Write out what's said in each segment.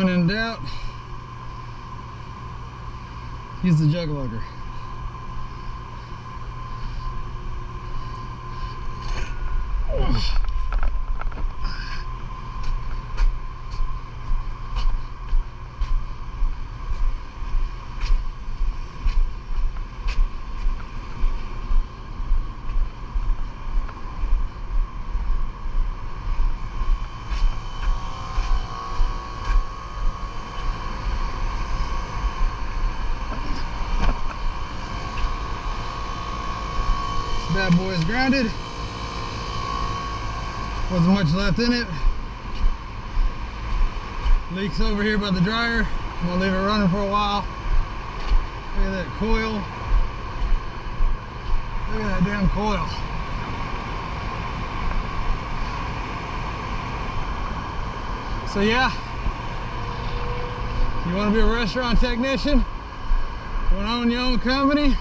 When in doubt, use the jug lugger. Bad boy is grounded. Wasn't much left in it. Leaks over here by the dryer. I'm gonna leave it running for a while. Look at that coil. Look at that damn coil. So yeah, you want to be a restaurant technician? You want to own your own company?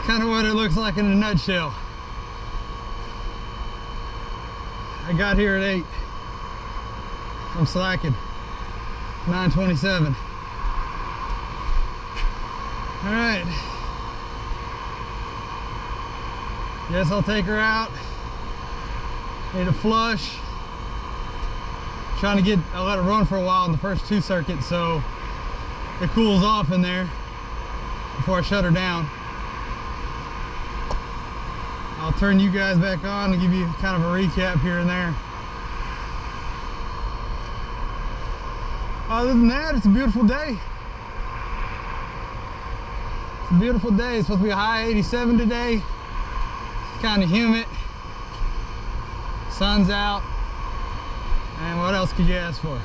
Kind of what it looks like in a nutshell. I got here at 8. I'm slacking. 9:27. All right. Guess I'll take her out. Need a flush. Trying to get, I let it run for a while in the first 2 circuits so it cools off in there before I shut her down. I'll turn you guys back on and give you kind of a recap here and there. Other than that, it's a beautiful day. It's a beautiful day. It's supposed to be a high 87 today. It's kind of humid. Sun's out. And what else could you ask for?